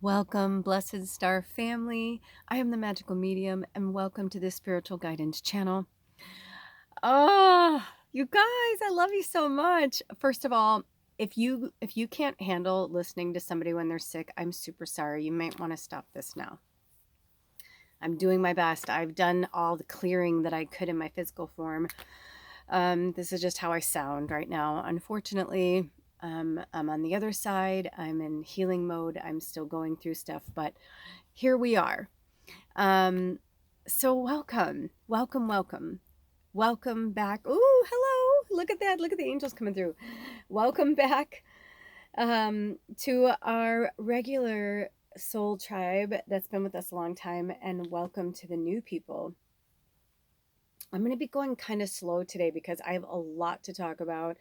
Welcome, Blessed Star family. I am the Magical Medium, and welcome to this spiritual guidance channel. Oh, you guys, I love you so much. First of all, if you can't handle listening to somebody when they're sick, I'm super sorry. You might want to stop this now. I'm doing my best. I've done all the clearing that I could in my physical form. This is just how I sound right now. Unfortunately, I'm on the other side. I'm in healing mode. I'm still going through stuff, but here we are. So welcome back. Ooh, hello. Look at that. Look at the angels coming through. Welcome back to our regular soul tribe that's been with us a long time, and welcome to the new people. I'm going to be going kind of slow today because I have a lot to talk about.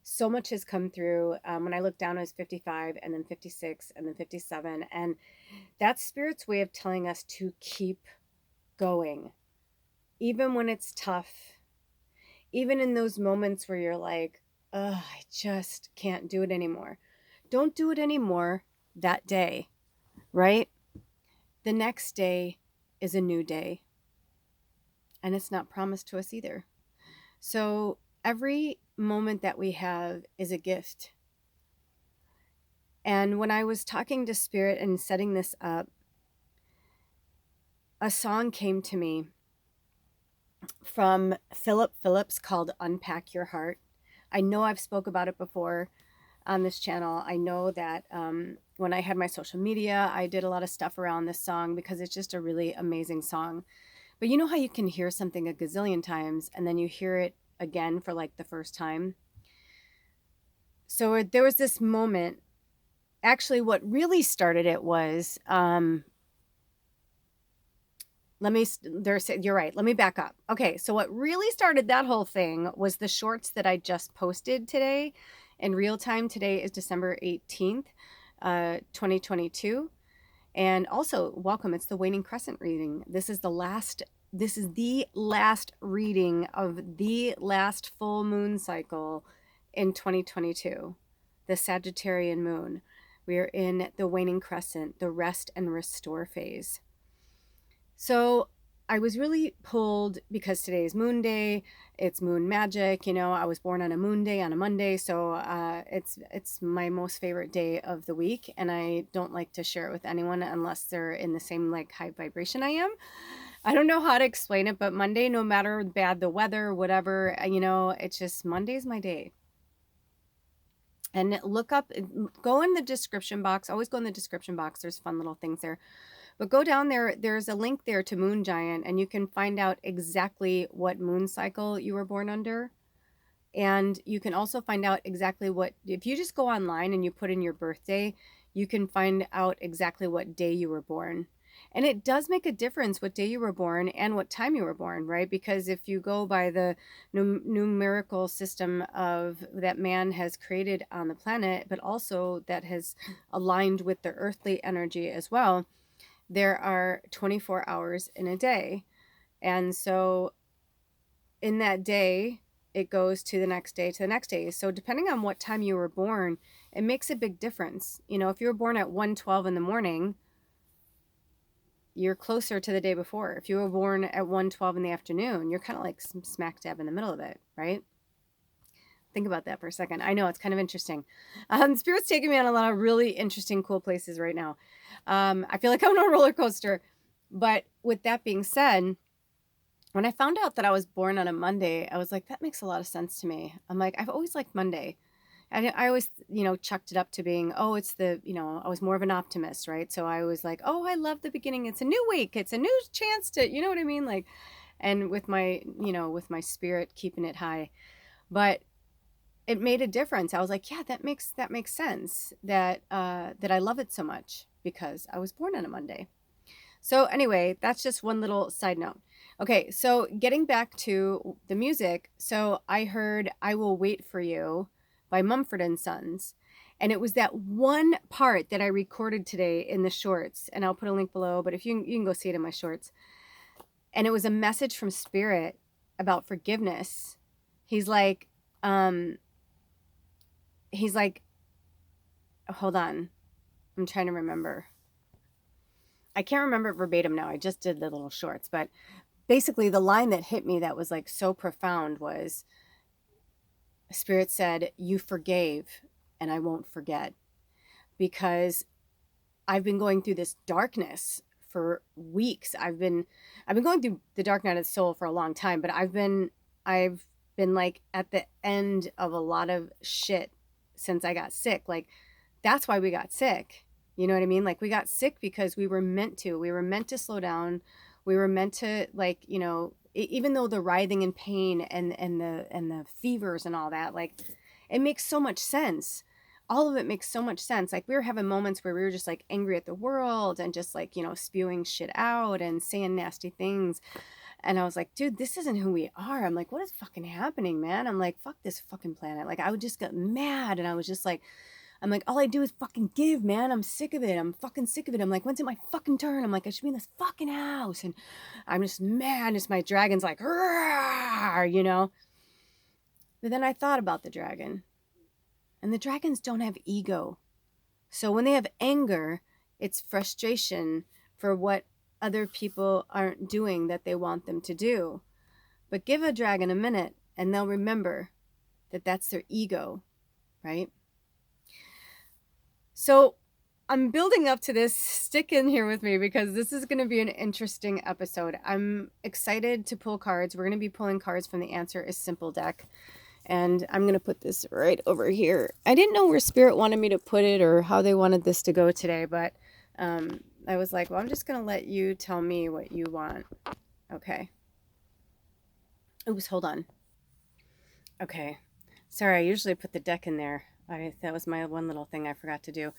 So much has come through. When I look down, it was 55 and then 56 and then 57. And that's Spirit's way of telling us to keep going. Even when it's tough, even in those moments where you're like, oh, I just can't do it anymore. Don't do it anymore that day, right? The next day is a new day. And it's not promised to us either. So every moment that we have is a gift. And when I was talking to Spirit and setting this up, a song came to me from Phillip Phillips called Unpack Your Heart. I know I've spoke about it before on this channel. I know that when I had my social media, I did a lot of stuff around this song because it's just a really amazing song. But you know how you can hear something a gazillion times and then you hear it again for like the first time? So there was this moment. Actually, what really started it was, you're right. Let me back up. Okay, so what really started that whole thing was the shorts that I just posted today in real time. Today is December 18th, 2022. And also, welcome. It's the waning crescent reading. This is the last reading of the last full moon cycle in 2022, the Sagittarian moon. We are in the waning crescent, the rest and restore phase. So I was really pulled because today is moon day. It's moon magic. You know, I was born on a moon day on a Monday. So it's my most favorite day of the week. And I don't like to share it with anyone unless they're in the same like high vibration I am. I don't know how to explain it, but Monday, no matter bad the weather, whatever, you know, it's just Monday's my day. And go in the description box. Always go in the description box. There's fun little things there. But go down there. There's a link there to Moon Giant, and you can find out exactly what moon cycle you were born under. And you can also find out exactly if you just go online and you put in your birthday, you can find out exactly what day you were born. And it does make a difference what day you were born and what time you were born, right? Because if you go by the numerical system of that man has created on the planet, but also that has aligned with the earthly energy as well, there are 24 hours in a day. And so in that day, it goes to the next day, to the next day. So depending on what time you were born, it makes a big difference. You know, if you were born at 1:12 in the morning, you're closer to the day before. If you were born at 1:12 in the afternoon, you're kind of like smack dab in the middle of it, right? Think about that for a second. I know it's kind of interesting. Spirit's taking me on a lot of really interesting, cool places right now. I feel like I'm on a roller coaster. But with that being said, when I found out that I was born on a Monday, I was like, that makes a lot of sense to me. I'm like, I've always liked Monday. I always, chucked it up to being, I was more of an optimist, right? So I was like, oh, I love the beginning. It's a new week. It's a new chance to, you know what I mean? Like, and with my spirit, keeping it high. But it made a difference. I was like, yeah, that makes sense that I love it so much because I was born on a Monday. So anyway, that's just one little side note. Okay, so getting back to the music, so I heard I Will Wait for You by Mumford and Sons. And it was that one part that I recorded today in the shorts, and I'll put a link below, but if you can go see it in my shorts. And it was a message from Spirit about forgiveness. He's like, hold on. I'm trying to remember. I can't remember it verbatim now. I just did the little shorts, but basically the line that hit me that was like so profound was Spirit said, "You forgave and I won't forget," because I've been going through this darkness for weeks. I've been going through the dark night of the soul for a long time, but I've been like at the end of a lot of shit since I got sick. Like that's why we got sick. You know what I mean? Like we got sick because we were meant to. We were meant to slow down. We were meant to, like, even though the writhing and pain and the fevers and all that, like it makes so much sense. All of it makes so much sense. Like we were having moments where we were just like angry at the world and just like, spewing shit out and saying nasty things. And I was like, dude, this isn't who we are. I'm like, what is fucking happening, man? I'm like, fuck this fucking planet. Like I would just get mad. And I was just like, I'm like, all I do is fucking give, man. I'm sick of it. I'm fucking sick of it. I'm like, when's it my fucking turn? I'm like, I should be in this fucking house. And I'm just mad. It's my dragon's like, "Rawr," But then I thought about the dragon. And the dragons don't have ego. So when they have anger, it's frustration for what other people aren't doing that they want them to do. But give a dragon a minute and they'll remember that that's their ego, right? So I'm building up to this. Stick in here with me because this is going to be an interesting episode. I'm excited to pull cards. We're going to be pulling cards from the Answer is Simple deck. And I'm going to put this right over here. I didn't know where Spirit wanted me to put it or how they wanted this to go today, but I was like, well, I'm just going to let you tell me what you want. Okay. Oops, hold on. Okay. Sorry, I usually put the deck in there. That was my one little thing I forgot to do.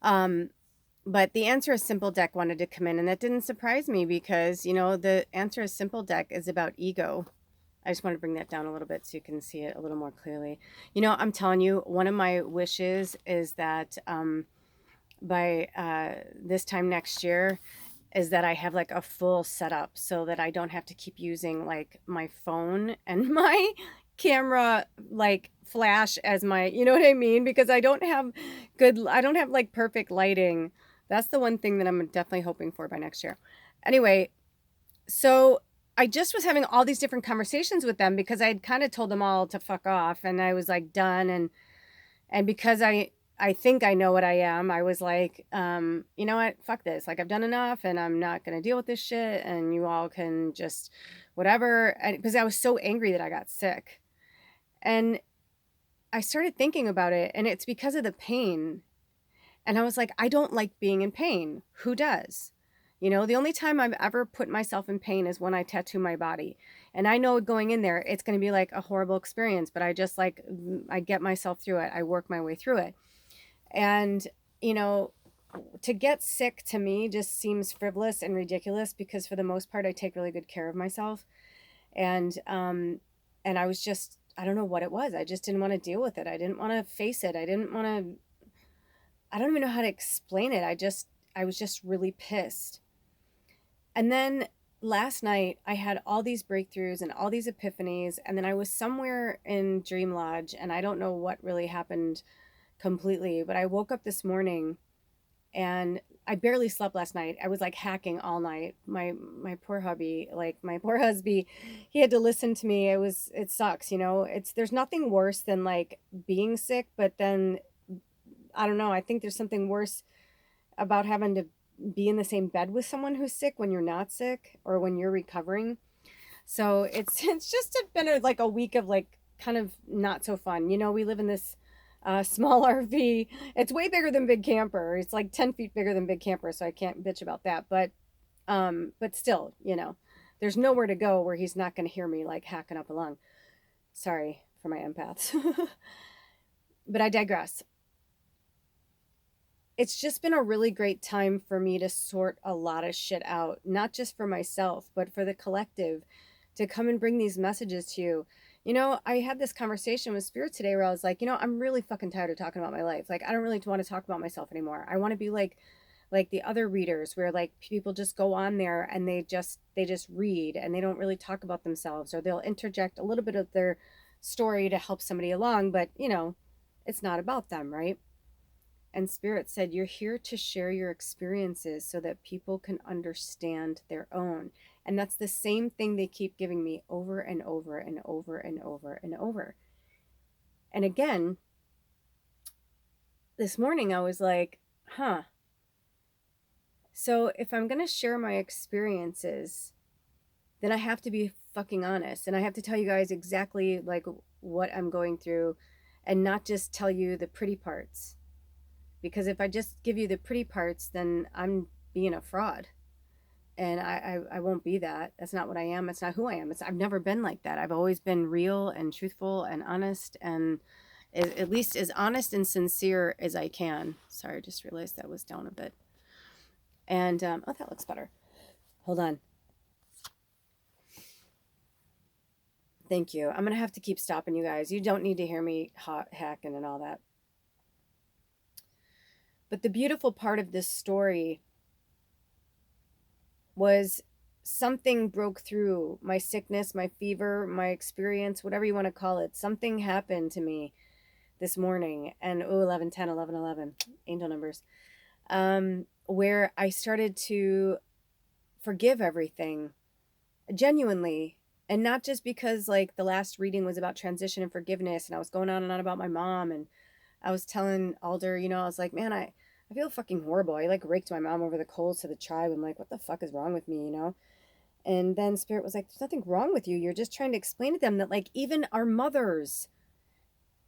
But the Answer is Simple deck wanted to come in, and that didn't surprise me because, the Answer is Simple deck is about ego. I just want to bring that down a little bit so you can see it a little more clearly. I'm telling you, one of my wishes is that by this time next year is that I have like a full setup so that I don't have to keep using like my phone and my camera like flash as my, you know what I mean? Because I don't have like perfect lighting. That's the one thing that I'm definitely hoping for by next year. Anyway, so I just was having all these different conversations with them because I had kind of told them all to fuck off and I was like done. And because I think I know what I am, I was like, you know what, fuck this. Like I've done enough and I'm not going to deal with this shit. And you all can just whatever. Because I was so angry that I got sick. And I started thinking about it and it's because of the pain. And I was like, I don't like being in pain. Who does? The only time I've ever put myself in pain is when I tattoo my body. And I know going in there, it's going to be like a horrible experience, but I just like, I get myself through it. I work my way through it. And, to get sick to me just seems frivolous and ridiculous because for the most part, I take really good care of myself. And I was just, I don't know what it was. I just didn't want to deal with it. I didn't want to face it. I don't even know how to explain it. I was just really pissed. And then last night I had all these breakthroughs and all these epiphanies. And then I was somewhere in Dream Lodge and I don't know what really happened completely, but I woke up this morning and I barely slept last night. I was like hacking all night. My poor hubby, like my poor husband, he had to listen to me. It sucks, there's nothing worse than like being sick, but then I don't know. I think there's something worse about having to be in the same bed with someone who's sick when you're not sick or when you're recovering. So it's just been like a week of like kind of not so fun. We live in this small RV. It's way bigger than Big Camper. It's like 10 feet bigger than Big Camper, so I can't bitch about that. But still, there's nowhere to go where he's not going to hear me like hacking up a lung. Sorry for my empaths. But I digress. It's just been a really great time for me to sort a lot of shit out, not just for myself, but for the collective to come and bring these messages to you. I had this conversation with Spirit today where I was like, I'm really fucking tired of talking about my life. Like, I don't really want to talk about myself anymore. I want to be like the other readers where like people just go on there and they just read and they don't really talk about themselves, or they'll interject a little bit of their story to help somebody along, but it's not about them, right? And Spirit said, you're here to share your experiences so that people can understand their own. And that's the same thing they keep giving me over and over and over and over and over. And again, this morning I was like, huh. So if I'm going to share my experiences, then I have to be fucking honest. And I have to tell you guys exactly like what I'm going through and not just tell you the pretty parts. Because if I just give you the pretty parts, then I'm being a fraud. And I won't be that. That's not what I am. It's not who I am. I've never been like that. I've always been real and truthful and honest, and at least as honest and sincere as I can. Sorry, I just realized that was down a bit. And, oh, that looks better. Hold on. Thank you. I'm going to have to keep stopping you guys. You don't need to hear me hacking and all that. But the beautiful part of this story was something broke through my sickness, my fever, my experience, whatever you want to call it. Something happened to me this morning. And 11, 10, 11, 11, angel numbers, where I started to forgive everything genuinely. And not just because like the last reading was about transition and forgiveness, and I was going on and on about my mom, and I was telling Alder, you know, I was like, man, I feel fucking horrible. I like raked my mom over the coals to the tribe. I'm like, what the fuck is wrong with me, you know? And then Spirit was like, there's nothing wrong with you. You're just trying to explain to them that like even our mothers,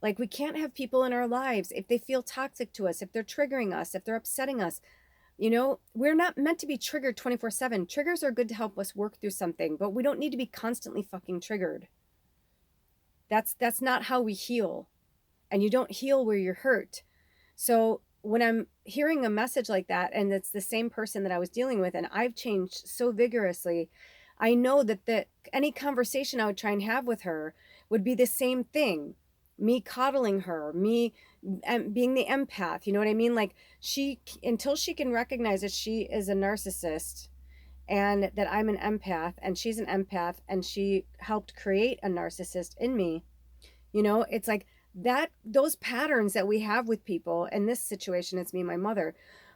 like we can't have people in our lives if they feel toxic to us, if they're triggering us, if they're upsetting us. You know, we're not meant to be triggered 24/7. Triggers are good to help us work through something, but we don't need to be constantly fucking triggered. That's not how we heal. And you don't heal where you're hurt. So when I'm hearing a message like that, and it's the same person that I was dealing with, and I've changed so vigorously, I know that any conversation I would try and have with her would be the same thing. Me coddling her, me being the empath, you know what I mean? Like until she can recognize that she is a narcissist and that I'm an empath and she's an empath and she helped create a narcissist in me, you know, it's like that, those patterns that we have with people. In this situation, it's me and my mother.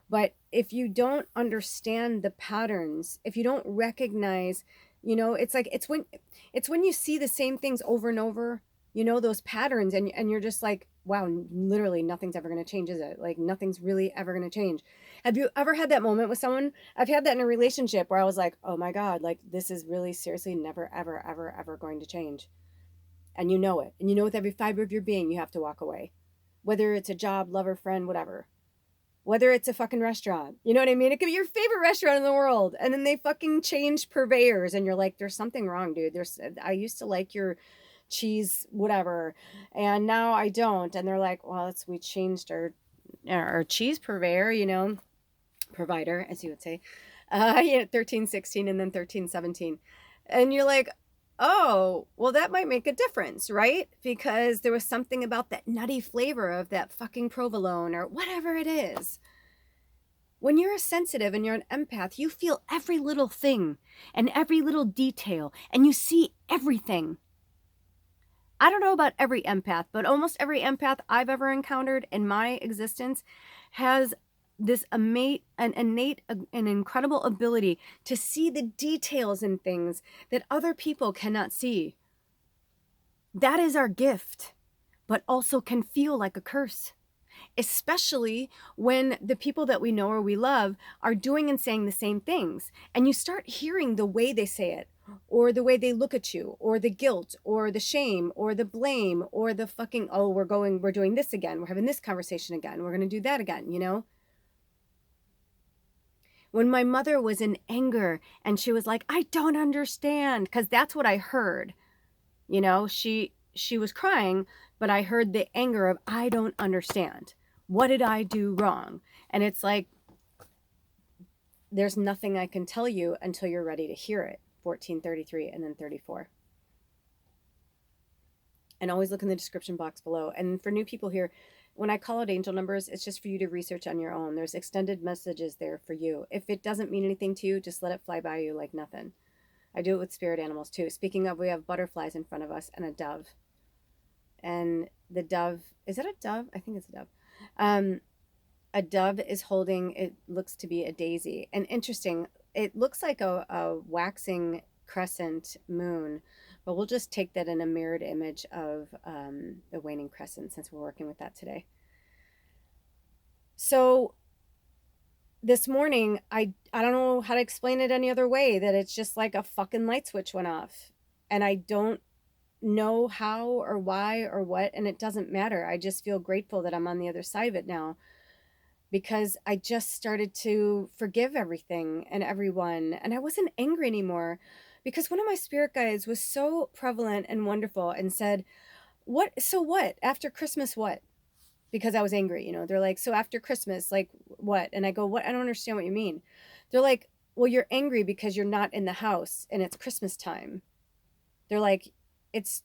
But if you don't understand the patterns, if you don't recognize, you know, it's like, it's when you see the same things over and over, you know, those patterns, and you're just like, wow, literally nothing's ever going to change, is it? Like nothing's really ever going to change. Have you ever had that moment with someone? I've had that in a relationship where I was like, oh my God, like this is really seriously never, ever, ever, ever going to change. And you know it. And you know with every fiber of your being, you have to walk away. Whether it's a job, lover, friend, whatever. Whether it's a fucking restaurant. You know what I mean? It could be your favorite restaurant in the world. And then they fucking change purveyors. And you're like, there's something wrong, dude. I used to like your cheese, whatever. And now I don't. And they're like, well, we changed our cheese purveyor, you know, provider, as you would say. 13, 16, and then 13, 17. And you're like, oh, well, that might make a difference, right? Because there was something about that nutty flavor of that fucking provolone or whatever it is. When you're a sensitive and you're an empath, you feel every little thing and every little detail, and you see everything. I don't know about every empath, but almost every empath I've ever encountered in my existence has this innate, an incredible ability to see the details in things that other people cannot see. That is our gift, but also can feel like a curse, especially when the people that we know or we love are doing and saying the same things. And you start hearing the way they say it, or the way they look at you, or the guilt, or the shame, or the blame, or the fucking, oh, we're doing this again. We're having this conversation again. We're going to do that again, you know? When my mother was in anger and she was like, I don't understand, because that's what I heard. You know, she was crying, but I heard the anger of, I don't understand. What did I do wrong? And it's like, there's nothing I can tell you until you're ready to hear it. 14, 33, and then 34. And always look in the description box below. And for new people here, when I call out angel numbers, it's just for you to research on your own. There's extended messages there for you. If it doesn't mean anything to you, just let it fly by you like nothing. I do it with spirit animals too. Speaking of, we have butterflies in front of us and a dove. And the dove, is that a dove? I think it's a dove. a dove is holding, it looks to be a daisy. And interesting, it looks like a waxing crescent moon, but we'll just take that in a mirrored image of the waning crescent since we're working with that today. So this morning, I don't know how to explain it any other way, that it's just like a fucking light switch went off. And I don't know how or why or what, and it doesn't matter. I just feel grateful that I'm on the other side of it now, because I just started to forgive everything and everyone, and I wasn't angry anymore, because one of my spirit guides was so prevalent and wonderful and said, "What? So what? After Christmas, what?" Because I was angry, you know. They're like, "So after Christmas, like what?" And I go, "What? I don't understand what you mean." They're like, "Well, you're angry because you're not in the house and it's Christmas time." They're like, "It's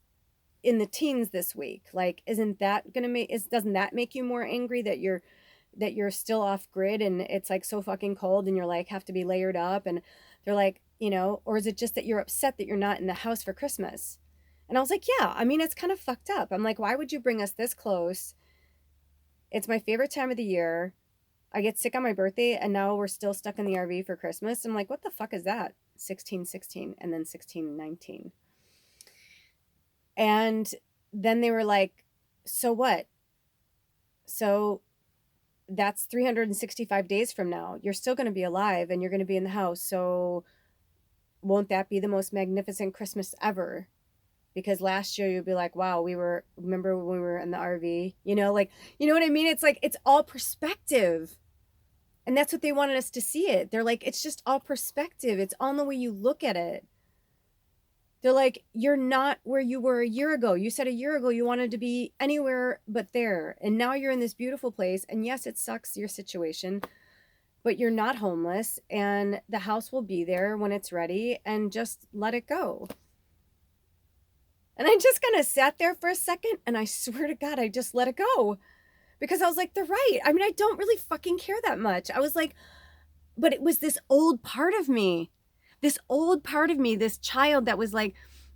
in the teens this week. Like, isn't that gonna make doesn't that make you more angry that you're still off grid and it's like so fucking cold and you're like have to be layered up?" And they're like, you know, "Or is it just that you're upset that you're not in the house for Christmas?" And I was like, yeah, I mean, it's kind of fucked up. I'm like, why would you bring us this close? It's my favorite time of the year. I get sick on my birthday and now we're still stuck in the RV for Christmas. I'm like, what the fuck is that? 1616 and then 1619. And then they were like, "So what? So that's 365 days from now. You're still going to be alive and you're going to be in the house. So won't that be the most magnificent Christmas ever? Because last year you'll be like, wow, remember when we were in the RV? You know, like, you know what I mean? It's like, it's all perspective." And that's what they wanted us to see it. They're like, it's just all perspective. It's all in the way you look at it. They're like, "You're not where you were a year ago. You said a year ago you wanted to be anywhere but there. And now you're in this beautiful place. And yes, it sucks, your situation, but you're not homeless. And the house will be there when it's ready. And just let it go." And I just kind of sat there for a second. And I swear to God, I just let it go. Because I was like, they're right. I mean, I don't really fucking care that much. I was like, but it was this old part of me. This old part of me, this child that was like,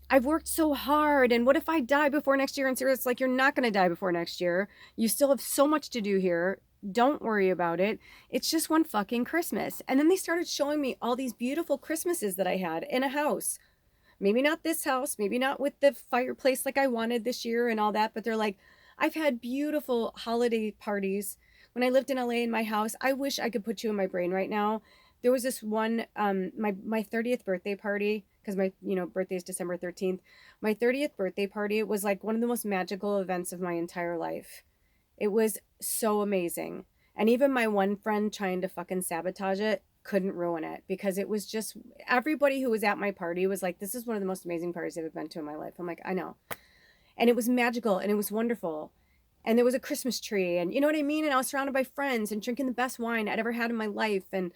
"I've worked so hard, and what if I die before next year?" And Sarah's like, "You're not going to die before next year. You still have so much to do here. Don't worry about it. It's just one fucking Christmas." And then they started showing me all these beautiful Christmases that I had in a house. Maybe not this house, maybe not with the fireplace like I wanted this year and all that, but they're like, "I've had beautiful holiday parties when I lived in LA in my house." I wish I could put you in my brain right now. There was this one, my 30th birthday party, because my, you know, birthday is December 13th. My 30th birthday party was like one of the most magical events of my entire life. It was so amazing. And even my one friend trying to fucking sabotage it couldn't ruin it, because it was just, everybody who was at my party was like, "This is one of the most amazing parties I've ever been to in my life." I'm like, I know. And it was magical and it was wonderful. And there was a Christmas tree and you know what I mean? And I was surrounded by friends and drinking the best wine I'd ever had in my life. And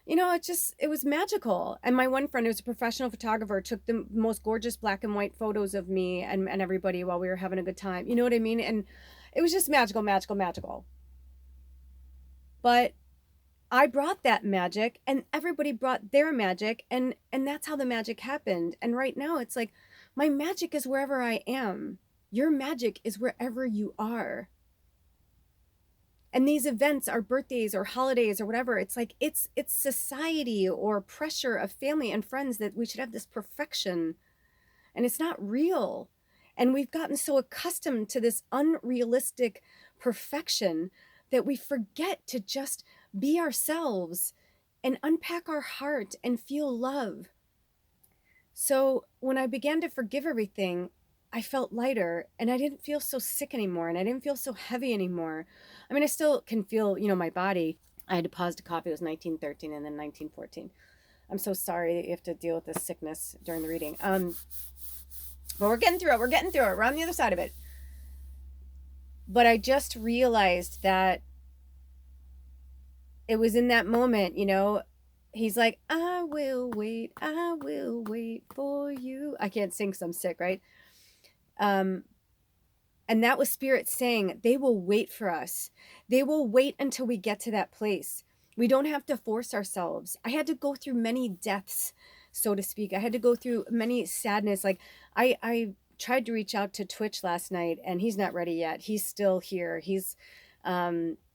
you know, it was magical. And my one friend, who was a professional photographer, took the most gorgeous black and white photos of me and everybody while we were having a good time. You know what I mean? And it was just magical, magical, magical. But I brought that magic and everybody brought their magic, and that's how the magic happened. And right now it's like, my magic is wherever I am. Your magic is wherever you are. And these events are birthdays or holidays or whatever. It's like, it's society or pressure of family and friends that we should have this perfection, and it's not real. And we've gotten so accustomed to this unrealistic perfection that we forget to just be ourselves and unpack our heart and feel love. So when I began to forgive everything, I felt lighter and I didn't feel so sick anymore and I didn't feel so heavy anymore. I mean, I still can feel, you know, my body. I had to pause to cough. It was 1913 and then 1914. I'm so sorry that you have to deal with this sickness during the reading. But we're getting through it. We're getting through it. We're on the other side of it. But I just realized that it was in that moment, you know, he's like, I will wait for you. I can't sing because I'm sick, right? And that was spirit saying, they will wait for us. They will wait until we get to that place. We don't have to force ourselves. I had to go through many deaths, so to speak. I had to go through many sadness. Like I tried to reach out to Twitch last night and he's not ready yet. He's still here. He's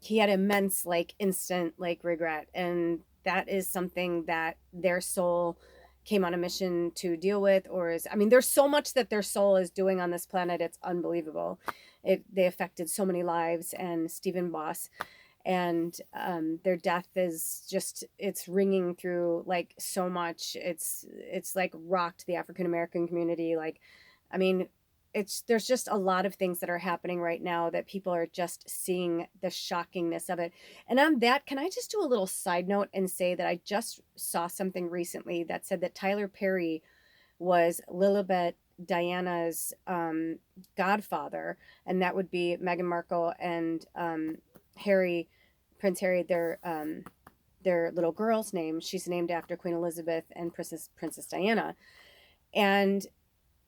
he had immense, like, instant, like, regret. And that is something that their soul came on a mission to deal with. Or is, I mean, there's so much that their soul is doing on this planet. It's unbelievable. They affected so many lives. And Stephen Boss, and their death is just, it's ringing through like so much. It's like rocked the African American community. Like, I mean, it's, there's just a lot of things that are happening right now that people are just seeing the shockingness of it. And on that, can I just do a little side note and say that I just saw something recently that said that Tyler Perry was Lilibet Diana's godfather, and that would be Meghan Markle and Harry, Prince Harry, their little girl's name. She's named after Queen Elizabeth and Princess Diana. And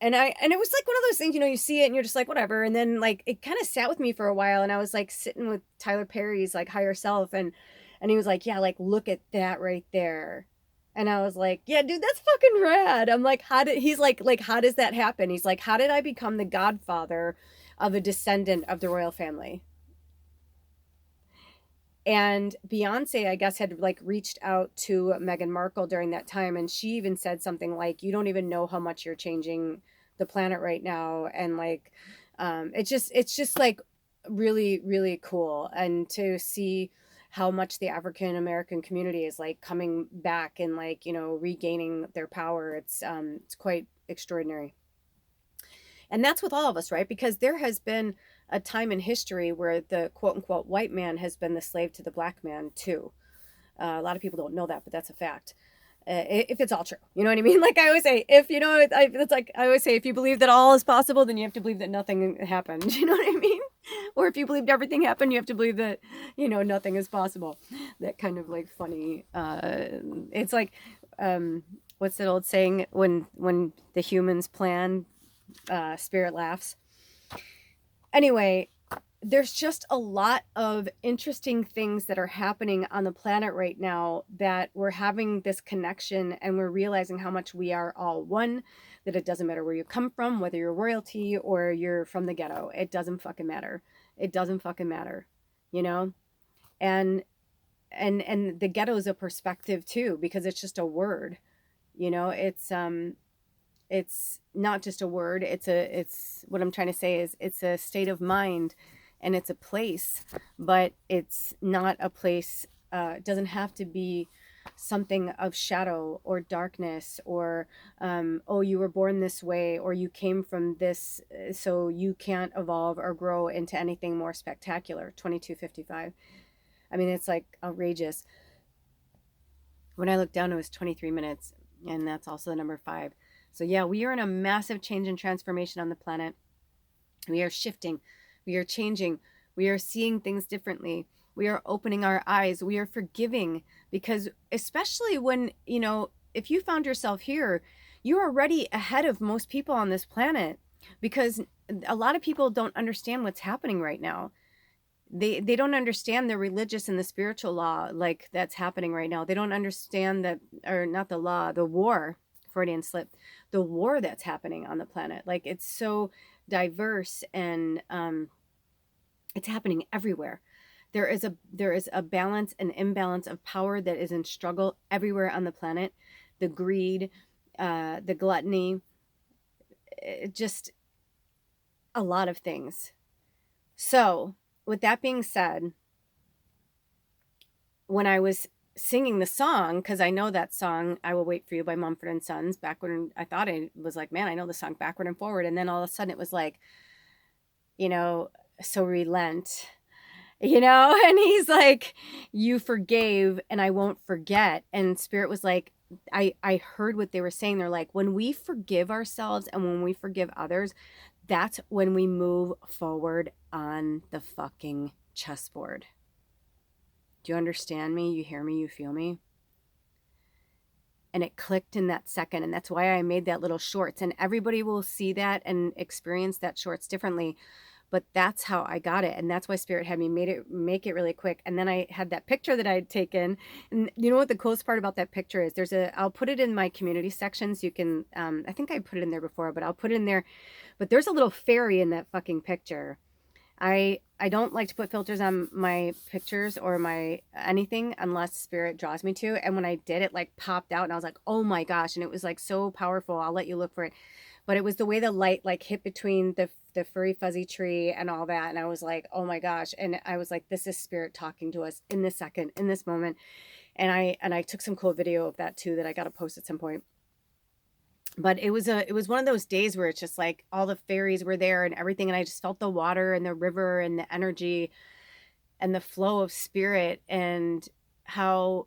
and it was like one of those things, you know, you see it and you're just like, whatever. And then like it kind of sat with me for a while, and I was like sitting with Tyler Perry's like higher self, and he was like, yeah, like look at that right there. And I was like, yeah, dude, that's fucking rad. I'm like, how did, he's like, how does that happen? He's like, how did I become the godfather of a descendant of the royal family? And Beyonce, I guess, had like reached out to Meghan Markle during that time, and she even said something like, "You don't even know how much you're changing the planet right now," and like, it's just like really, really cool, and to see how much the African American community is like coming back and like, you know, regaining their power. It's quite extraordinary. And that's with all of us, right? Because there has been a time in history where the quote unquote white man has been the slave to the black man too. A lot of people don't know that, but that's a fact. If it's all true, you know what I mean? Like I always say, if you know, it's like I always say, if you believe that all is possible, then you have to believe that nothing happened. You know what I mean? Or if you believed everything happened, you have to believe that, you know, nothing is possible. That kind of like funny. It's like, what's that old saying? When the humans plan, spirit laughs. Anyway, there's just a lot of interesting things that are happening on the planet right now, that we're having this connection and we're realizing how much we are all one, that it doesn't matter where you come from, whether you're royalty or you're from the ghetto. It doesn't fucking matter. It doesn't fucking matter, you know? And and the ghetto is a perspective too, because it's just a word, you know? It's not just a word. It's what I'm trying to say is it's a state of mind, and it's a place, but it's not a place. It doesn't have to be something of shadow or darkness, or oh, you were born this way, or you came from this, so you can't evolve or grow into anything more spectacular. 2255. I mean, it's like outrageous. When I looked down, it was 23 minutes, and that's also the number 5. So yeah, we are in a massive change and transformation on the planet. We are shifting. We are changing. We are seeing things differently. We are opening our eyes. We are forgiving, because especially when, you know, if you found yourself here, you're already ahead of most people on this planet, because a lot of people don't understand what's happening right now. They don't understand the religious and the spiritual law like that's happening right now. They don't understand that, or not the law, the war, Freudian slip, the war that's happening on the planet. Like it's so diverse, and it's happening everywhere. There is a balance and imbalance of power that is in struggle everywhere on the planet. The greed, the gluttony, just a lot of things. So, with that being said, when I was singing the song, because I know that song, I Will Wait for You by Mumford and Sons, back when I thought I was like, man, I know the song backward and forward. And then all of a sudden it was like, you know, so relent, you know, and he's like, you forgave and I won't forget. And Spirit was like, I heard what they were saying. They're like, when we forgive ourselves and when we forgive others, that's when we move forward on the fucking chessboard. Do you understand me? You hear me? You feel me? And it clicked in that second. And that's why I made that little shorts. And everybody will see that and experience that shorts differently. But that's how I got it. And that's why Spirit had me make it really quick. And then I had that picture that I had taken. And you know what the coolest part about that picture is? I'll put it in my community section so you can, I think I put it in there before, but I'll put it in there. But there's a little fairy in that fucking picture. I I don't like to put filters on my pictures or my anything unless spirit draws me to. And when I did, it like popped out and I was like, oh my gosh. And it was like so powerful. I'll let you look for it. But it was the way the light like hit between the furry fuzzy tree and all that. And I was like, oh my gosh. And I was like, this is spirit talking to us in this second, in this moment. And I took some cool video of that too that I got to post at some point. But it was one of those days where it's just like all the fairies were there and everything. And I just felt the water and the river and the energy and the flow of spirit, and how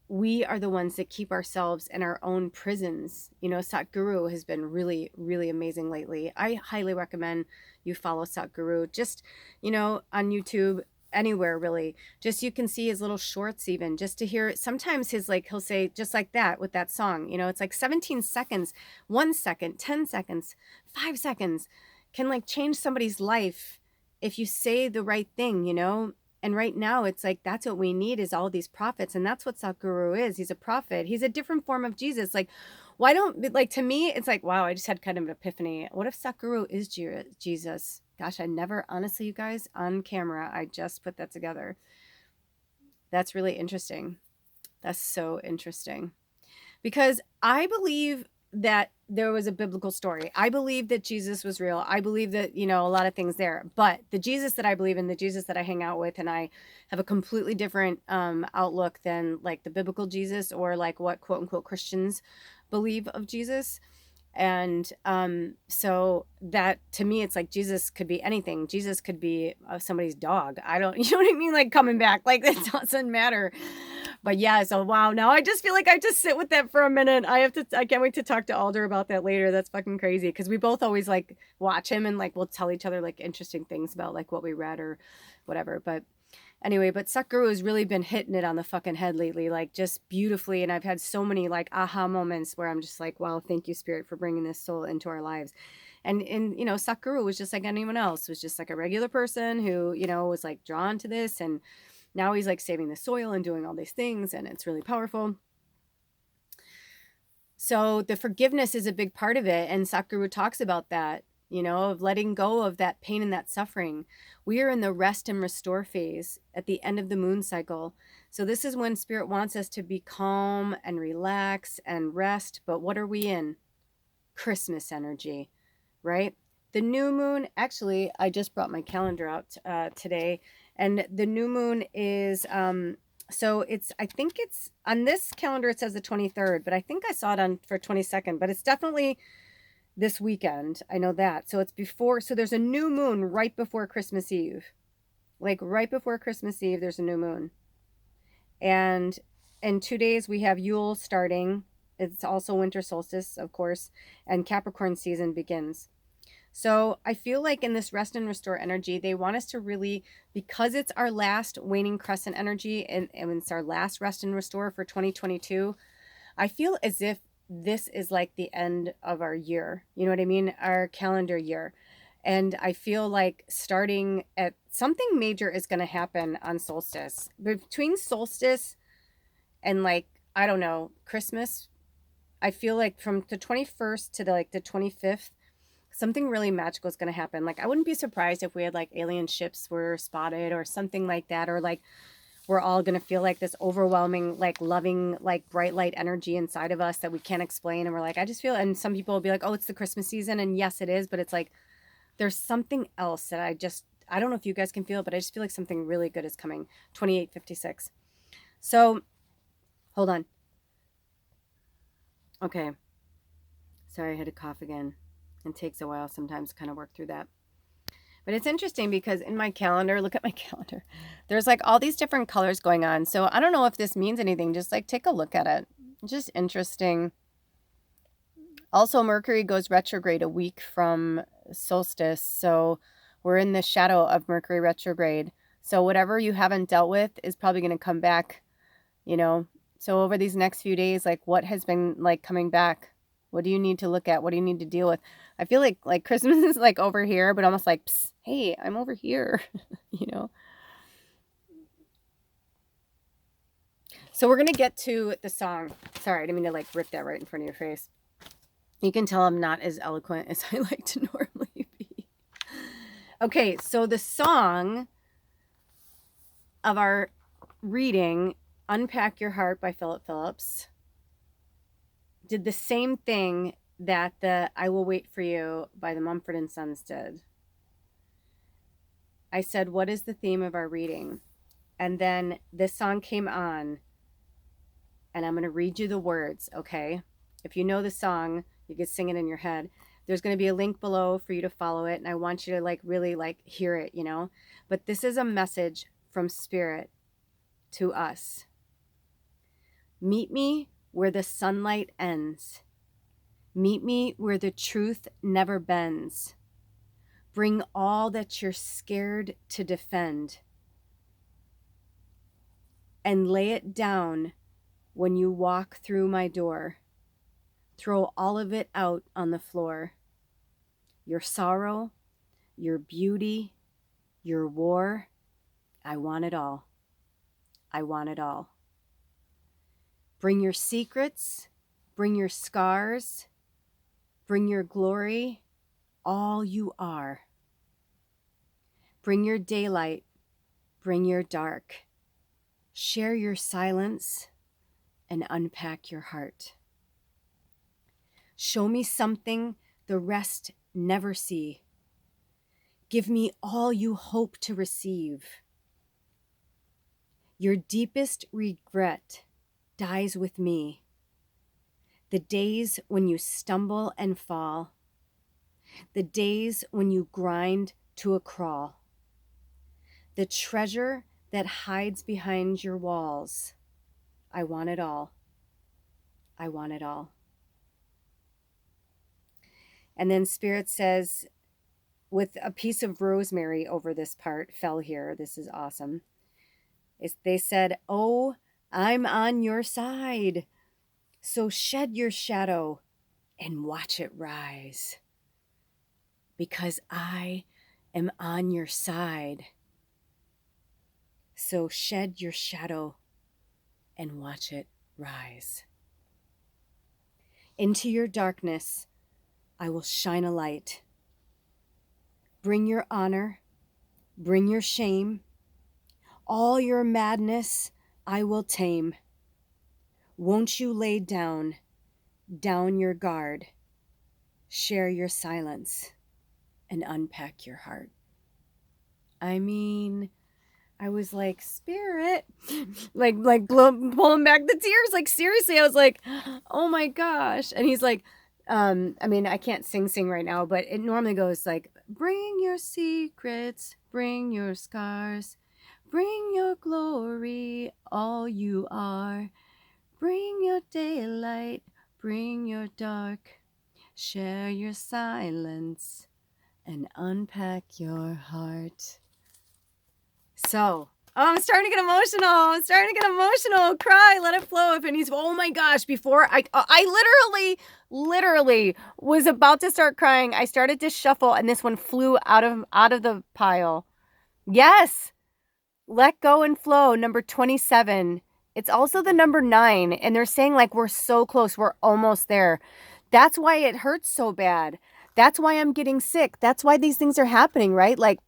we are the ones that keep ourselves in our own prisons. You know, Sadhguru has been really, really amazing lately. I highly recommend you follow Sadhguru, just, you know, on YouTube, anywhere really. Just you can see his little shorts even, just to hear sometimes his like, he'll say just like that with that song, you know, it's like 17 seconds, 1 second, 10 seconds, 5 seconds can like change somebody's life if you say the right thing, you know. And right now it's like, that's what we need, is all these prophets. And that's what Sadhguru is. He's a prophet. He's a different form of Jesus. Like, why don't, like, to me, it's like, wow, I just had kind of an epiphany. What if Sadhguru is Jesus? Gosh, I never, honestly, you guys, on camera, I just put that together. That's really interesting. That's so interesting. Because I believe that there was a biblical story. I believe that Jesus was real. I believe that, you know, a lot of things there. But the Jesus that I believe in, the Jesus that I hang out with, and I have a completely different outlook than like the biblical Jesus, or like what quote unquote Christians believe of Jesus. And so that, to me, it's like Jesus could be anything. Jesus could be somebody's dog. I don't, you know what I mean? Like coming back, like it doesn't matter. But yeah, so wow, now I just feel like I just sit with that for a minute. I can't wait to talk to Alder about that later. That's fucking crazy, because we both always like watch him and like we'll tell each other like interesting things about like what we read or whatever. But anyway, but Sadhguru has really been hitting it on the fucking head lately, like just beautifully. And I've had so many like aha moments where I'm just like, wow, thank you, Spirit, for bringing this soul into our lives. And you know, Sadhguru was just like anyone else, was just like a regular person who, you know, was like drawn to this, and now he's like saving the soil and doing all these things, and it's really powerful. So the forgiveness is a big part of it, and Sadhguru talks about that, you know, of letting go of that pain and that suffering. We are in the rest and restore phase at the end of the moon cycle. So this is when Spirit wants us to be calm and relax and rest. But what are we in? Christmas energy, right? The new moon, actually, I just brought my calendar out today, and the new moon is, so it's, I think it's, on this calendar it says the 23rd, but I think I saw it on for 22nd, but it's definitely this weekend. I know that. So it's before, so there's a new moon right before Christmas Eve. Like right before Christmas Eve, there's a new moon. And in 2 days we have Yule starting. It's also winter solstice, of course, and Capricorn season begins. So I feel like in this rest and restore energy, they want us to really, because it's our last waning crescent energy, and it's our last rest and restore for 2022, I feel as if this is like the end of our year. You know what I mean? Our calendar year. And I feel like starting at something major is going to happen on solstice. Between solstice and like, I don't know, Christmas, I feel like from the 21st to the 25th, something really magical is going to happen. Like, I wouldn't be surprised if we had like alien ships were spotted or something like that, or like we're all going to feel like this overwhelming, like loving, like bright light energy inside of us that we can't explain. And we're like, I just feel, and some people will be like, oh, it's the Christmas season. And yes, it is. But it's like, there's something else that I don't know if you guys can feel, but I just feel like something really good is coming. 2856. So hold on. Okay. Sorry, I had to cough again. It takes a while sometimes to kind of work through that. But it's interesting because in my calendar, look at my calendar, there's like all these different colors going on. So I don't know if this means anything. Just like take a look at it. Just interesting. Also, Mercury goes retrograde a week from solstice. So we're in the shadow of Mercury retrograde. So whatever you haven't dealt with is probably going to come back, you know. So over these next few days, like what has been like coming back? What do you need to look at? What do you need to deal with? I feel like Christmas is like over here, but almost like, psst, hey, I'm over here, you know? So we're going to get to the song. Sorry, I didn't mean to like rip that right in front of your face. You can tell I'm not as eloquent as I like to normally be. Okay, so the song of our reading, Unpack Your Heart by Phillip Phillips, did the same thing that the I Will Wait for You by the Mumford & Sons did. I said, what is the theme of our reading? And then this song came on, and I'm going to read you the words, okay? If you know the song, you can sing it in your head. There's going to be a link below for you to follow it, and I want you to like really like hear it, you know? But this is a message from Spirit to us. Meet me where the sunlight ends. Meet me where the truth never bends. Bring all that you're scared to defend. And lay it down when you walk through my door. Throw all of it out on the floor. Your sorrow, your beauty, your war. I want it all. I want it all. Bring your secrets, bring your scars, bring your glory, all you are. Bring your daylight, bring your dark. Share your silence and unpack your heart. Show me something the rest never see. Give me all you hope to receive. Your deepest regret dies with me. The days when you stumble and fall. The days when you grind to a crawl. The treasure that hides behind your walls. I want it all. I want it all. And then Spirit says, with a piece of rosemary over this part, fell here. This is awesome. They said, oh, I'm on your side. So shed your shadow and watch it rise. Because I am on your side. So shed your shadow and watch it rise. Into your darkness, I will shine a light. Bring your honor, bring your shame. All your madness I will tame. Won't you lay down your guard, share your silence, and unpack your heart? I mean, I was like, Spirit, like pulling back the tears. Like, seriously, I was like, oh my gosh. And he's like, I mean, I can't sing right now, but it normally goes like, bring your secrets, bring your scars, bring your glory, all you are. Bring your daylight, bring your dark, share your silence, and unpack your heart. So, I'm starting to get emotional. Cry, let it flow. And he's, oh my gosh, before I literally was about to start crying. I started to shuffle and this one flew out of the pile. Yes. Let Go and Flow, number 27. It's also the number 9. And they're saying like, we're so close. We're almost there. That's why it hurts so bad. That's why I'm getting sick. That's why these things are happening, right? Like,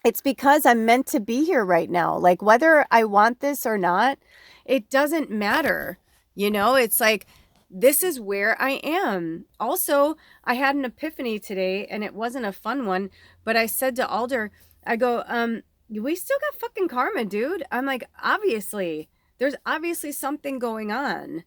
it's because I'm meant to be here right now. Like, whether I want this or not, it doesn't matter. You know, it's like, this is where I am. Also, I had an epiphany today and it wasn't a fun one, but I said to Alder, I go, we still got fucking karma, dude. I'm like, obviously, there's obviously something going on,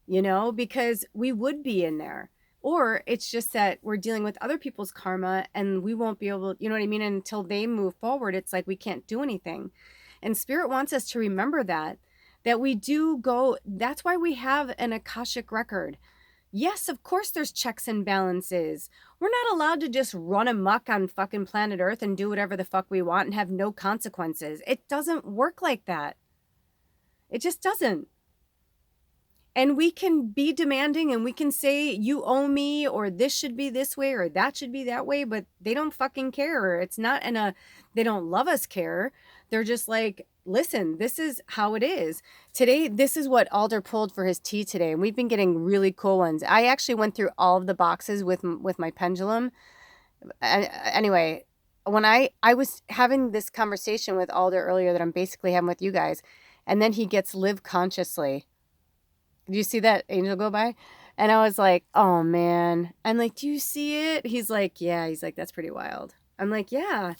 you know, because we would be in there. Or it's just that we're dealing with other people's karma and we won't be able, you know what I mean? Until they move forward, it's like we can't do anything. And Spirit wants us to remember that we do go, that's why we have an Akashic record. Yes, of course there's checks and balances. We're not allowed to just run amok on fucking planet Earth and do whatever the fuck we want and have no consequences. It doesn't work like that. It just doesn't. And we can be demanding and we can say, you owe me, or this should be this way, or that should be that way, but they don't fucking care. It's not they don't love us care. They're just like, listen, this is how it is. Today, this is what Alder pulled for his tea today. And we've been getting really cool ones. I actually went through all of the boxes with my pendulum. Anyway, when I was having this conversation with Alder earlier that I'm basically having with you guys, and then he gets live consciously. Do you see that angel go by? And I was like, oh man. I'm like, do you see it? He's like, yeah. He's like, that's pretty wild. I'm like, yeah.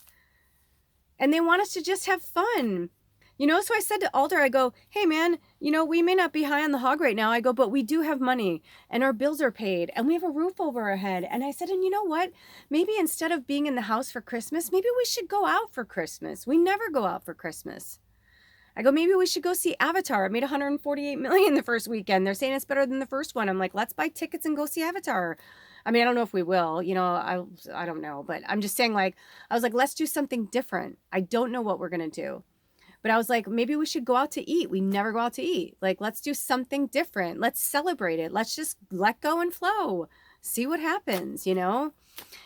And they want us to just have fun. You know, so I said to Alder, I go, hey man, you know, we may not be high on the hog right now. I go, but we do have money and our bills are paid and we have a roof over our head. And I said, and you know what? Maybe instead of being in the house for Christmas, maybe we should go out for Christmas. We never go out for Christmas. I go, maybe we should go see Avatar. It made 148 million the first weekend. They're saying it's better than the first one. I'm like, let's buy tickets and go see Avatar. I mean, I don't know if we will, you know, I don't know, but I'm just saying, like, I was like, let's do something different. I don't know what we're going to do. But I was like, maybe we should go out to eat. We never go out to eat. Like, let's do something different. Let's celebrate it. Let's just let go and flow. See what happens, you know?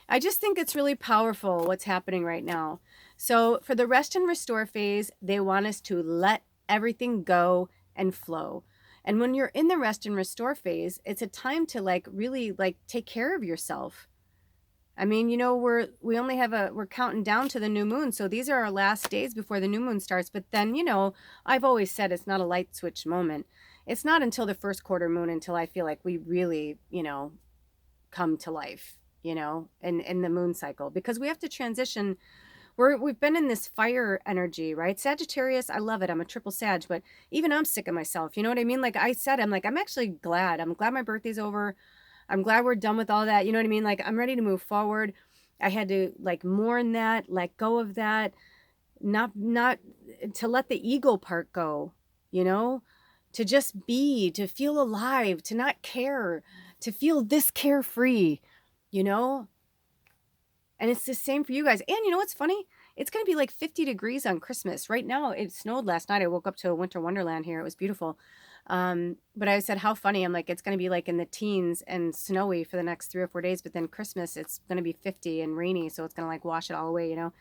I just think it's really powerful what's happening right now. So for the rest and restore phase, they want us to let everything go and flow. And when you're in the rest and restore phase, it's a time to like really like take care of yourself. I mean, you know, we're counting down to the new moon. So these are our last days before the new moon starts. But then, you know, I've always said it's not a light switch moment. It's not until the first quarter moon until I feel like we really, you know, come to life, you know, in the moon cycle, because we have to transition. We've been in this fire energy, right? Sagittarius, I love it. I'm a triple Sag, but even I'm sick of myself. You know what I mean? Like I said, I'm like, I'm actually glad. I'm glad my birthday's over. I'm glad we're done with all that. You know what I mean? Like I'm ready to move forward. I had to like mourn that, let go of that, not to let the ego part go, you know, to just be, to feel alive, to not care, to feel this carefree, you know? And it's the same for you guys. And you know what's funny? It's going to be like 50 degrees on Christmas. Right now, it snowed last night. I woke up to a winter wonderland here. It was beautiful. But I said, how funny. I'm like, it's going to be like in the teens and snowy for the next 3 or 4 days. But then Christmas, it's going to be 50 and rainy. So it's going to like wash it all away, you know?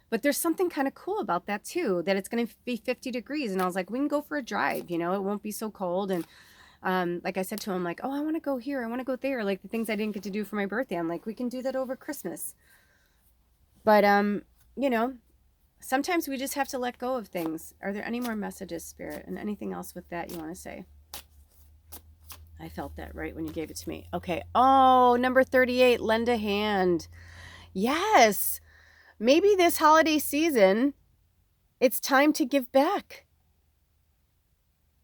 But there's something kind of cool about that too, that it's going to be 50 degrees. And I was like, we can go for a drive, you know, it won't be so cold. And like I said to him, like, oh, I want to go here. I want to go there. Like the things I didn't get to do for my birthday. I'm like, we can do that over Christmas. But, you know, sometimes we just have to let go of things. Are there any more messages, Spirit? And anything else with that you want to say? I felt that right when you gave it to me. Okay. Oh, number 38, lend a hand. Yes. Maybe this holiday season, it's time to give back.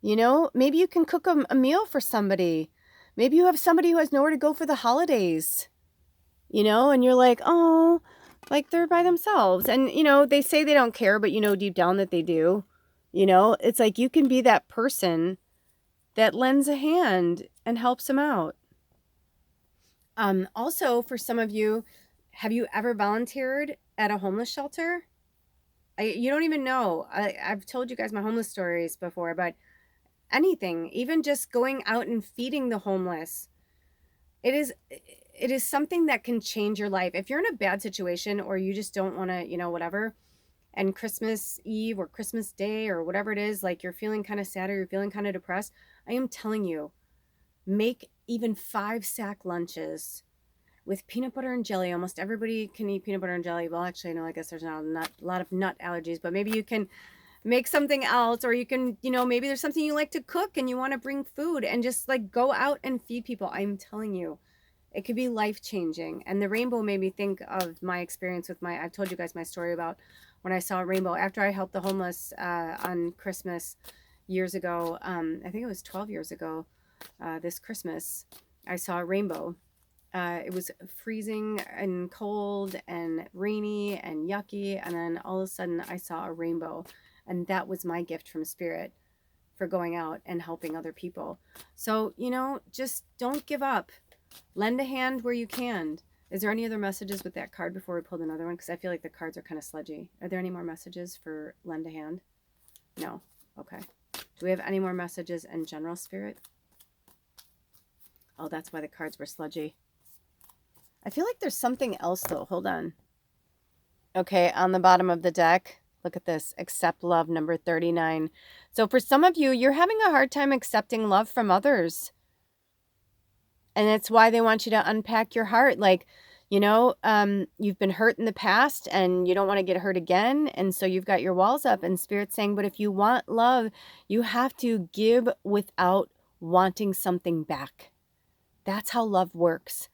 You know, maybe you can cook a meal for somebody. Maybe you have somebody who has nowhere to go for the holidays, you know, and you're like, oh, like they're by themselves. And, you know, they say they don't care, but you know deep down that they do. You know, it's like you can be that person that lends a hand and helps them out. Also, for some of you, have you ever volunteered at a homeless shelter? You don't even know. I've told you guys my homeless stories before, but anything, even just going out and feeding the homeless, it is something that can change your life. If you're in a bad situation or you just don't want to, you know, whatever, and Christmas Eve or Christmas Day or whatever it is, like you're feeling kind of sad or you're feeling kind of depressed, I am telling you, make even 5 sack lunches with peanut butter and jelly. Almost everybody can eat peanut butter and jelly. Well, actually, no, I guess there's not a lot of nut allergies, but maybe you can make something else, or you can, you know, maybe there's something you like to cook and you want to bring food and just like go out and feed people. I'm telling you, it could be life-changing. And the rainbow made me think of my experience with I've told you guys my story about when I saw a rainbow after I helped the homeless on Christmas years ago. I think it was 12 years ago. This Christmas, I saw a rainbow. It was freezing and cold and rainy and yucky. And then all of a sudden I saw a rainbow. And that was my gift from Spirit for going out and helping other people. So, you know, just don't give up. Lend a hand where you can. Is there any other messages with that card before we pulled another one? Because I feel like the cards are kind of sludgy. Are there any more messages for lend a hand? No. Okay. Do we have any more messages in general, Spirit? Oh, that's why the cards were sludgy. I feel like there's something else though. Hold on. Okay, on the bottom of the deck, look at this. Accept love, number 39. So for some of you, you're having a hard time accepting love from others. And that's why they want you to unpack your heart. Like, You've been hurt in the past and you don't want to get hurt again. And so you've got your walls up, and Spirit's saying, but if you want love, you have to give without wanting something back. That's how love works.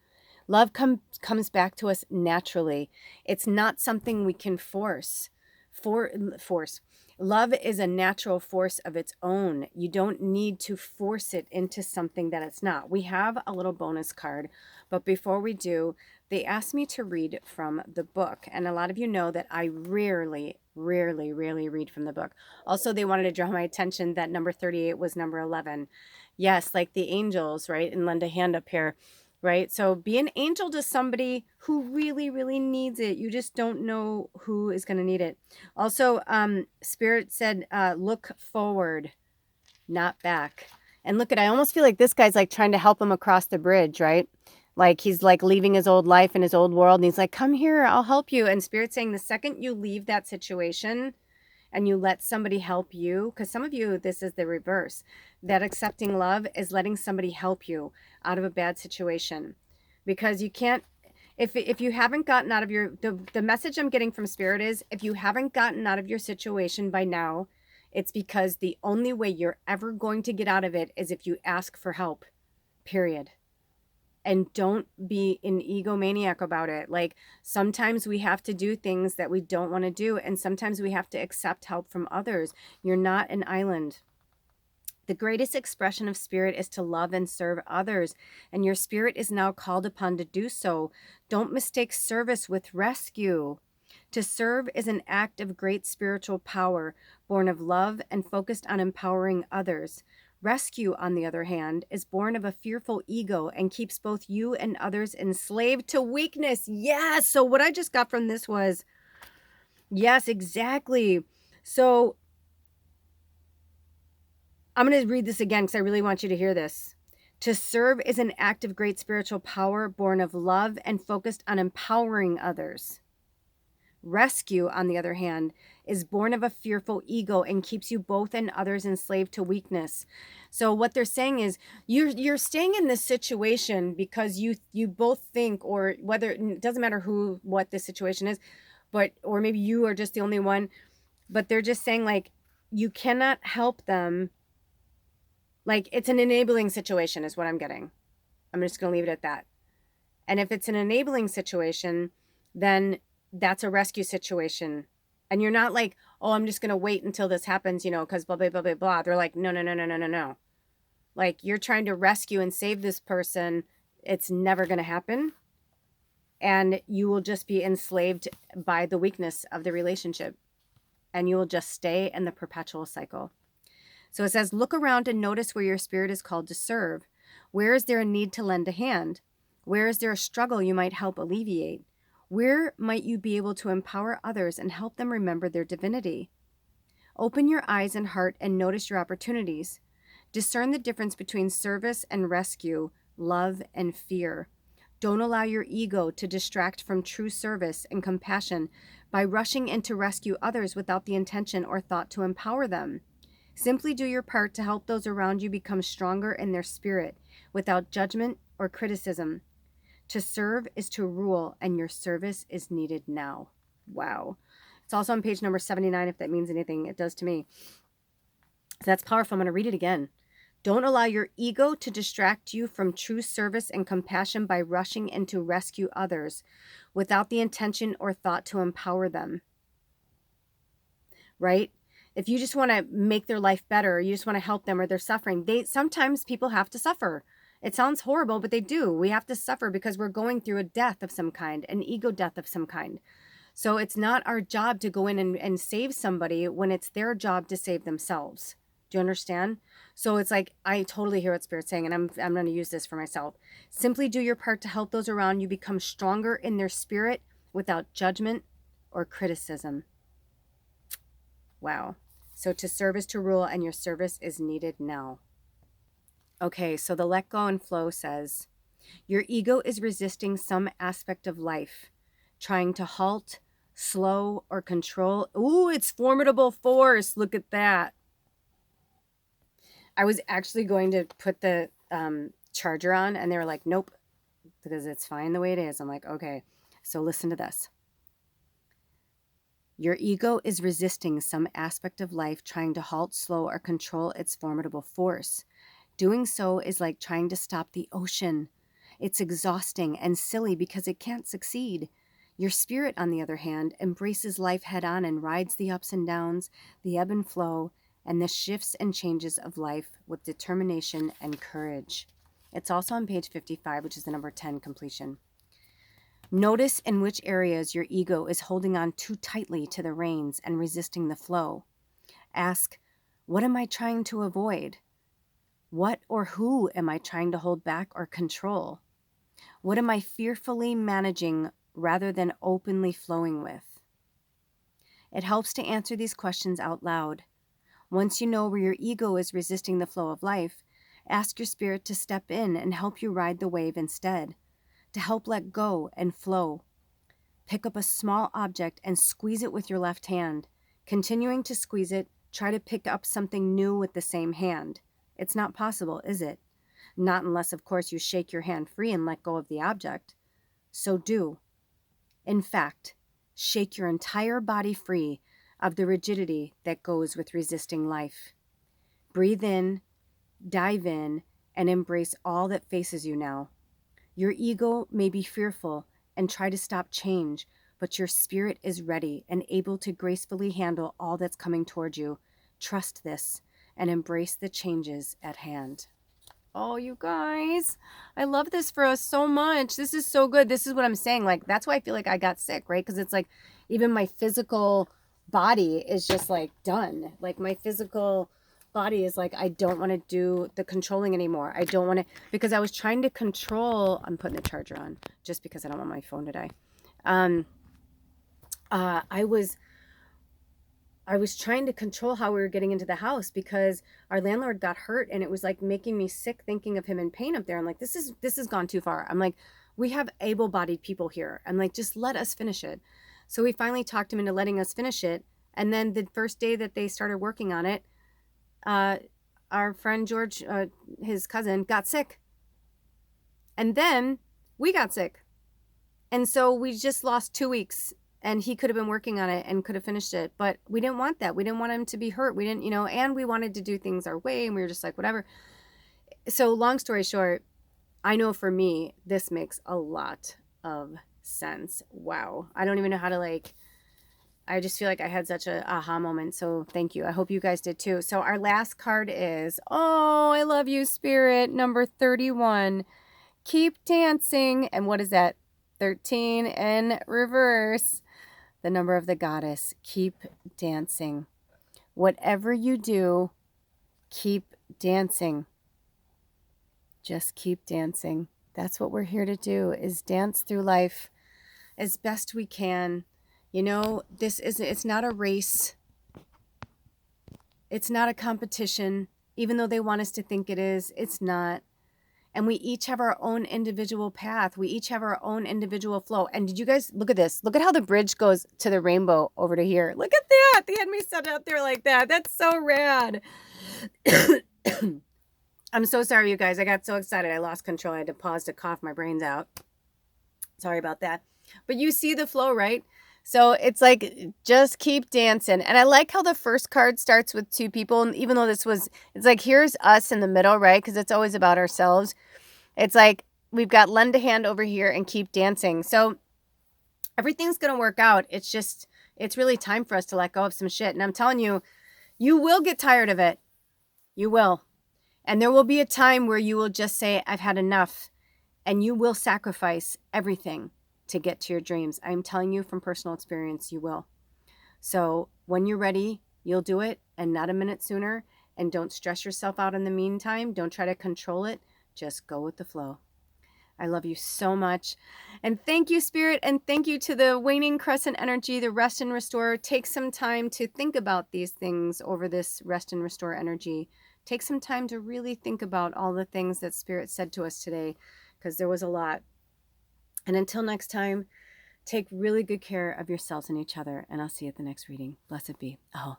Love comes back to us naturally. It's not something we can force. Force. Love is a natural force of its own. You don't need to force it into something that it's not. We have a little bonus card, but before we do, they asked me to read from the book. And a lot of you know that I rarely read from the book. Also, they wanted to draw my attention that number 38 was number 11. Yes, like the angels, right? And lend a hand up here, right? So be an angel to somebody who really needs it. You just don't know who is going to need it. Also, Spirit said, look forward, not back. And look I almost feel like this guy's like trying to help him across the bridge, right? Like he's like leaving his old life and his old world. And he's like, come here, I'll help you. And Spirit's saying the second you leave that situation and you let somebody help you, because some of you, this is the reverse, that accepting love is letting somebody help you out of a bad situation. Because you can't, if you haven't gotten out of the message I'm getting from Spirit is, if you haven't gotten out of your situation by now, it's because the only way you're ever going to get out of it is if you ask for help, period. And don't be an egomaniac about it. Like sometimes we have to do things that we don't want to do. And sometimes we have to accept help from others. You're not an island. The greatest expression of Spirit is to love and serve others. And your Spirit is now called upon to do so. Don't mistake service with rescue. To serve is an act of great spiritual power, born of love and focused on empowering others. Rescue, on the other hand, is born of a fearful ego and keeps both you and others enslaved to weakness. Yes. So what I just got from this was, yes, exactly. So I'm going to read this again because I really want you to hear this. To serve is an act of great spiritual power, born of love and focused on empowering others. Rescue, on the other hand, is born of a fearful ego and keeps you both and others enslaved to weakness. So what they're saying is you're staying in this situation because you both think, or whether it doesn't matter what the situation is, but or maybe you are just the only one, but they're just saying like you cannot help them. Like it's an enabling situation is what I'm getting. I'm just going to leave it at that. And if it's an enabling situation, then that's a rescue situation. And you're not like, oh, I'm just going to wait until this happens, because blah, blah, blah, blah, blah. They're like, no. Like you're trying to rescue and save this person. It's never going to happen. And you will just be enslaved by the weakness of the relationship. And you will just stay in the perpetual cycle. So it says, look around and notice where your Spirit is called to serve. Where is there a need to lend a hand? Where is there a struggle you might help alleviate? Where might you be able to empower others and help them remember their divinity? Open your eyes and heart and notice your opportunities. Discern the difference between service and rescue, love and fear. Don't allow your ego to distract from true service and compassion by rushing in to rescue others without the intention or thought to empower them. Simply do your part to help those around you become stronger in their spirit without judgment or criticism. To serve is to rule, and your service is needed now. Wow. It's also on page number 79, if that means anything. It does to me. So that's powerful. I'm going to read it again. Don't allow your ego to distract you from true service and compassion by rushing in to rescue others without the intention or thought to empower them. Right? If you just want to make their life better, or you just want to help them, or they're suffering, sometimes people have to suffer. It sounds horrible, but they do. We have to suffer because we're going through a death of some kind, an ego death of some kind. So it's not our job to go in and save somebody when it's their job to save themselves. Do you understand? So it's like, I totally hear what Spirit's saying, and I'm going to use this for myself. Simply do your part to help those around you become stronger in their spirit without judgment or criticism. Wow. So to serve is to rule, and your service is needed now. Okay, so the let go and flow says, your ego is resisting some aspect of life, trying to halt, slow, or control. Ooh, it's formidable force. Look at that. I was actually going to put the charger on, and they were like, nope, because it's fine the way it is. I'm like, okay, so listen to this. Your ego is resisting some aspect of life, trying to halt, slow, or control its formidable force. Doing so is like trying to stop the ocean. It's exhausting and silly because it can't succeed. Your spirit, on the other hand, embraces life head on and rides the ups and downs, the ebb and flow, and the shifts and changes of life with determination and courage. It's also on page 55, which is the number 10 completion. Notice in which areas your ego is holding on too tightly to the reins and resisting the flow. Ask, what am I trying to avoid? What or who am I trying to hold back or control? What am I fearfully managing rather than openly flowing with? It helps to answer these questions out loud. Once you know where your ego is resisting the flow of life, ask your spirit to step in and help you ride the wave instead, to help let go and flow. Pick up a small object and squeeze it with your left hand. Continuing to squeeze it, try to pick up something new with the same hand. It's not possible, is it? Not unless, of course, you shake your hand free and let go of the object. So do. In fact, shake your entire body free of the rigidity that goes with resisting life. Breathe in, dive in, and embrace all that faces you now. Your ego may be fearful and try to stop change, but your spirit is ready and able to gracefully handle all that's coming toward you. Trust this and embrace the changes at hand. Oh, you guys, I love this for us so much. This is so good. This is what I'm saying. Like, that's why I feel like I got sick, right? Because it's like even my physical body is just like done. Like my physical body is like, I don't want to do the controlling anymore. I don't want to, because I was trying to control, I'm putting the charger on just because I don't want my phone to die. I was trying to control how we were getting into the house because our landlord got hurt and it was like making me sick thinking of him in pain up there. I'm like, this has gone too far. I'm like, we have able-bodied people here. I'm like, just let us finish it. So we finally talked him into letting us finish it. And then the first day that they started working on it, our friend George, his cousin, got sick. And then we got sick. And so we just lost 2 weeks. And he could have been working on it and could have finished it. But we didn't want that. We didn't want him to be hurt. We didn't, and we wanted to do things our way. And we were just like, whatever. So long story short, I know for me, this makes a lot of sense. Wow. I don't even know how to I just feel like I had such a aha moment. So thank you. I hope you guys did too. So our last card is, oh, I love you, Spirit, number 31. Keep dancing. And what is that? 13 in reverse. The number of the goddess. Keep dancing. Whatever you do, keep dancing. Just keep dancing. That's what we're here to do, is dance through life as best we can. It's not a race. It's not a competition. Even though they want us to think it is, it's not. And we each have our own individual path. We each have our own individual flow. And did you guys look at this? Look at how the bridge goes to the rainbow over to here. Look at that. They had me set out there like that. That's so rad. I'm so sorry, you guys. I got so excited. I lost control. I had to pause to cough my brains out. Sorry about that. But you see the flow, right? So it's like, just keep dancing. And I like how the first card starts with two people. And even though it's like, here's us in the middle, right? Because it's always about ourselves. It's like, we've got lend a hand over here and keep dancing. So everything's going to work out. It's really time for us to let go of some shit. And I'm telling you, you will get tired of it. You will. And there will be a time where you will just say, I've had enough. And you will sacrifice everything to get to your dreams. I'm telling you from personal experience, you will. So when you're ready, you'll do it, and not a minute sooner. And don't stress yourself out in the meantime. Don't try to control it. Just go with the flow. I love you so much. And thank you, Spirit. And thank you to the waning crescent energy, the rest and restore. Take some time to think about these things over this rest and restore energy. Take some time to really think about all the things that Spirit said to us today, because there was a lot. And until next time, take really good care of yourselves and each other, and I'll see you at the next reading. Blessed be. Oh.